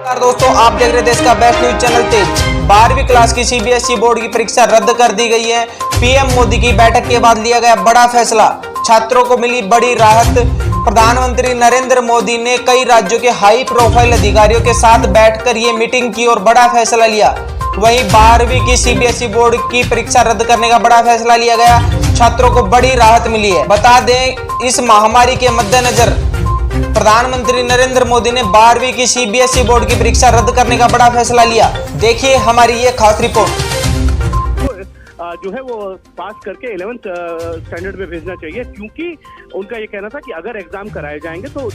नमस्कार दोस्तों, आप देख रहे देश का बेस्ट न्यूज चैनल तेज। 12वीं क्लास की सीबीएसई बोर्ड की परीक्षा रद्द कर दी गई है। पीएम मोदी की बैठक के बाद लिया गया बड़ा फैसला, छात्रों को मिली बड़ी राहत। प्रधानमंत्री नरेंद्र मोदी ने कई राज्यों के हाई प्रोफाइल अधिकारियों के साथ बैठकर ये मीटिंग की और बड़ा फैसला लिया। वहीं 12वीं की सीबीएसई बोर्ड की परीक्षा रद्द करने का बड़ा फैसला लिया गया, छात्रों को बड़ी राहत मिली है। बता दें, इस महामारी के मद्देनजर प्रधानमंत्री नरेंद्र मोदी ने 12वीं की सीबीएसई बोर्ड की परीक्षा रद्द करने का बड़ा फैसला लिया। देखिए हमारी ये खास रिपोर्ट। जो है वो पास करके 11th स्टैंडर्ड में भेजना चाहिए, क्योंकि उनका ये कहना था कि अगर एग्जाम कराए जाएंगे तो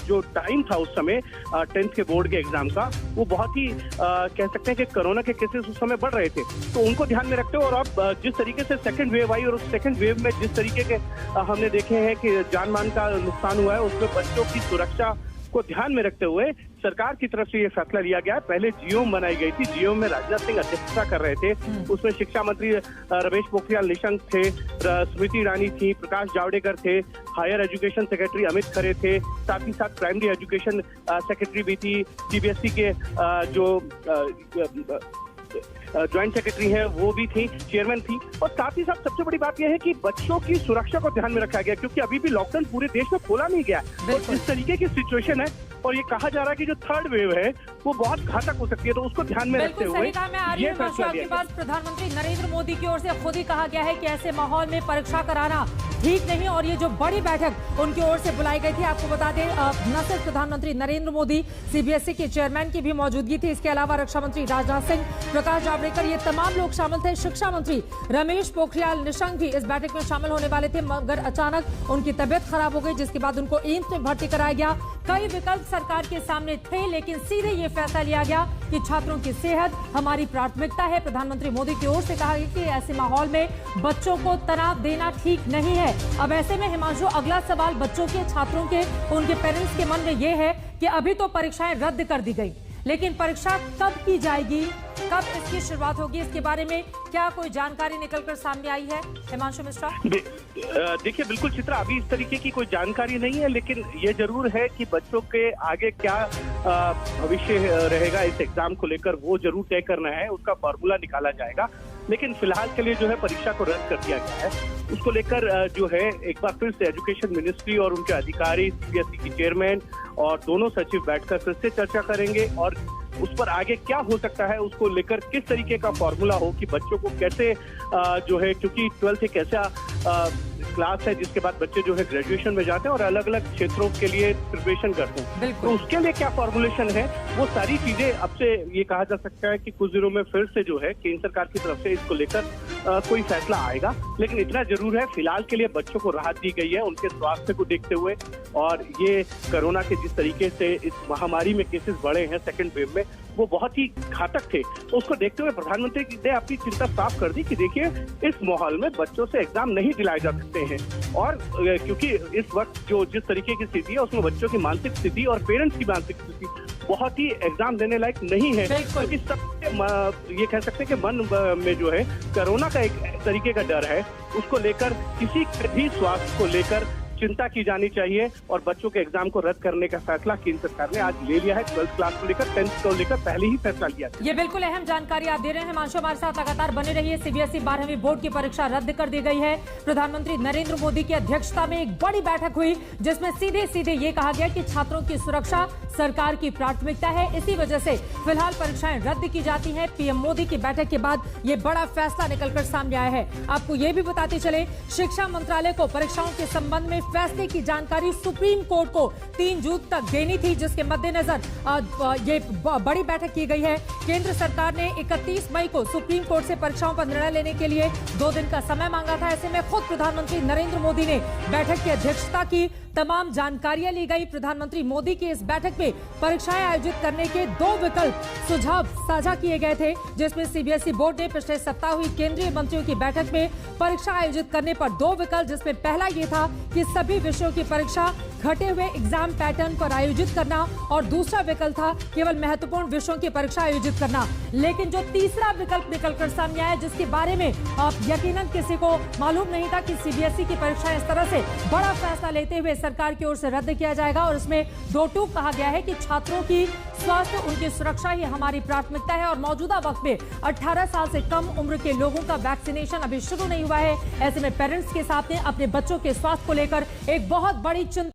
जो टाइम था उस समय 10th के बोर्ड के एग्जाम का, वो बहुत ही कह सकते हैं कि कोरोना के केसेस उस समय बढ़ रहे थे। तो उनको ध्यान में रखते हुए और अब जिस तरीके से सेकंड वेव आई और उस सेकंड वेव में जिस तरीके के हमने देखे हैं कि जान मान का नुकसान हुआ है, उसमें बच्चों की सुरक्षा को ध्यान में रखते हुए सरकार की तरफ से ये फैसला लिया गया है। पहले जीओएम बनाई गई थी, जीओएम में राजनाथ सिंह अध्यक्षता कर रहे थे। उसमें शिक्षा मंत्री रमेश पोखरियाल निशंक थे, स्मृति ईरानी थी, प्रकाश जावड़ेकर थे, higher education secretary Amit Khare थे, साथ ही साथ प्राइमरी एजुकेशन सेक्रेटरी भी थी, सीबीएसई के जो ज्वाइंट सेक्रेटरी है वो भी थी, चेयरमैन थी। और साथ ही साथ सबसे बड़ी बात यह है कि बच्चों की सुरक्षा को ध्यान में रखा गया, क्योंकि अभी भी लॉकडाउन पूरे देश में खोला नहीं गया और इस तरीके की सिचुएशन है और ये कहा जा रहा है कि जो थर्ड वेव है वो बहुत घातक हो सकती है, तो उसको ध्यान में रखते हुए ये फैसला लिया गया। प्रधानमंत्री नरेंद्र मोदी की ओर से खुद ही कहा गया है कि ऐसे माहौल में परीक्षा कराना ठीक नहीं, और ये जो बड़ी बैठक उनकी ओर से बुलाई गई थी, आपको बता दें न सिर्फ प्रधानमंत्री नरेंद्र मोदी, सीबीएसई के चेयरमैन की भी मौजूदगी थी, इसके अलावा रक्षा मंत्री राजनाथ सिंह, प्रकाश जावड़ेकर, ये तमाम लोग शामिल थे। शिक्षा मंत्री रमेश पोखरियाल निशंक भी इस बैठक में शामिल होने वाले थे, मगर अचानक उनकी तबियत खराब हो गई, जिसके बाद उनको एम्स में भर्ती कराया गया। कई विकल्प सरकार के सामने थे, लेकिन सीधे ये फैसला लिया गया कि छात्रों की सेहत हमारी प्राथमिकता है। प्रधानमंत्री मोदी की ओर से कहा गया कि ऐसे माहौल में बच्चों को तनाव देना ठीक नहीं है। अब ऐसे में हिमांशु, अगला सवाल बच्चों के, छात्रों के, उनके पेरेंट्स के मन में ये है कि अभी तो परीक्षाएं रद्द कर दी गई, लेकिन परीक्षा कब की जाएगी, कब इसकी शुरुआत होगी, इसके बारे में क्या कोई जानकारी निकलकर सामने आई है? हिमांशु मिश्रा। देखिए बिल्कुल चित्रा, अभी इस तरीके की कोई जानकारी नहीं है, लेकिन ये जरूर है कि बच्चों के आगे क्या भविष्य रहेगा इस एग्जाम को लेकर वो जरूर तय करना है, उसका फॉर्मूला निकाला जाएगा। लेकिन फिलहाल के लिए जो है परीक्षा को रद्द कर दिया गया है, उसको लेकर जो है एक बार फिर से एजुकेशन मिनिस्ट्री और उनके अधिकारी, सीबीएसई की चेयरमैन और दोनों सचिव बैठकर फिर से चर्चा करेंगे और उस पर आगे क्या हो सकता है, उसको लेकर किस तरीके का फॉर्मूला हो कि बच्चों को कैसे जो है, क्योंकि 12th एक ऐसा क्लास है जिसके बाद बच्चे जो है ग्रेजुएशन में जाते हैं और अलग अलग क्षेत्रों के लिए प्रिपरेशन करते हैं, तो उसके लिए क्या फॉर्मुलेशन है, वो सारी चीजें अब से ये कहा जा सकता है कि कुछ दिनों में फिर से जो है केंद्र सरकार की तरफ से इसको लेकर कोई फैसला आएगा। लेकिन इतना जरूर है, फिलहाल के लिए बच्चों को राहत दी गई है उनके स्वास्थ्य को देखते हुए, और ये कोरोना के जिस तरीके से इस महामारी में केसेस बढ़े हैं सेकेंड वेव में, वो बहुत ही घातक थे। तो उसको देखते हुए प्रधानमंत्री ने अपनी चिंता साफ कर दी कि देखिए इस माहौल में बच्चों से एग्जाम नहीं दिलाए जा सकते हैं, और क्योंकि इस वक्त जो जिस तरीके की स्थिति है उसमें बच्चों की मानसिक स्थिति और पेरेंट्स की मानसिक स्थिति बहुत ही एग्जाम देने लायक नहीं है, क्योंकि सबसे ये कह सकते हैं कि मन में जो है कोरोना का एक तरीके का डर है, उसको लेकर किसी के भी स्वास्थ्य को लेकर चिंता की जानी चाहिए और बच्चों के एग्जाम को रद्द करने का फैसला केंद्र सरकार ने आज ले लिया है। 12th क्लास को लेकर, 10th को लेकर पहले ही फैसला लिया था। ये बिल्कुल अहम जानकारी आप दे रहे हैं हिमांशु, हमारे साथ लगातार बने रहिए। सीबीएसई 12वीं बोर्ड की परीक्षा रद्द कर दी गई है। प्रधानमंत्री नरेंद्र मोदी की अध्यक्षता में एक बड़ी बैठक हुई, जिसमें सीधे सीधे ये कहा गया कि छात्रों की सुरक्षा सरकार की प्राथमिकता है। इसी वजह से फिलहाल परीक्षाएं रद्द की जाती हैं। पीएम मोदी की बैठक के बाद ये बड़ा फैसला निकलकर सामने आया है। आपको ये भी बताते चले, शिक्षा मंत्रालय को परीक्षाओं के संबंध में फैसले की जानकारी सुप्रीम कोर्ट को 3 जून तक देनी थी, जिसके मद्देनजर ये बड़ी बैठक की गई है। केंद्र सरकार ने 31 मई को सुप्रीम कोर्ट से परीक्षाओं पर निर्णय लेने के लिए 2 दिन का समय मांगा था। ऐसे में खुद प्रधानमंत्री नरेंद्र मोदी ने बैठक की अध्यक्षता की, तमाम जानकारियां ली गई। प्रधानमंत्री मोदी की इस बैठक में परीक्षाएं आयोजित करने के 2 विकल्प सुझाव साझा किए गए थे, जिसमें सीबीएसई बोर्ड ने पिछले सप्ताह हुई केंद्रीय मंत्रियों की बैठक में परीक्षा आयोजित करने पर 2 विकल्प, जिसमें पहला ये था कि सभी विषयों की परीक्षा घटे हुए एग्जाम पैटर्न पर आयोजित करना और दूसरा विकल्प था केवल महत्वपूर्ण विषयों की परीक्षा आयोजित करना। लेकिन जो तीसरा विकल्प निकलकर सामने आया, जिसके बारे में यकीनन किसी को मालूम नहीं था कि सीबीएसई की परीक्षा इस तरह से बड़ा फैसला लेते हुए सरकार की ओर से रद्द किया जाएगा और इसमें दो टूक कहा गया है कि छात्रों की स्वास्थ्य, उनकी सुरक्षा ही हमारी प्राथमिकता है और मौजूदा वक्त में 18 साल से कम उम्र के लोगों का वैक्सीनेशन अभी शुरू नहीं हुआ है। ऐसे में पेरेंट्स के साथ अपने बच्चों के स्वास्थ्य को लेकर एक बहुत बड़ी चिंता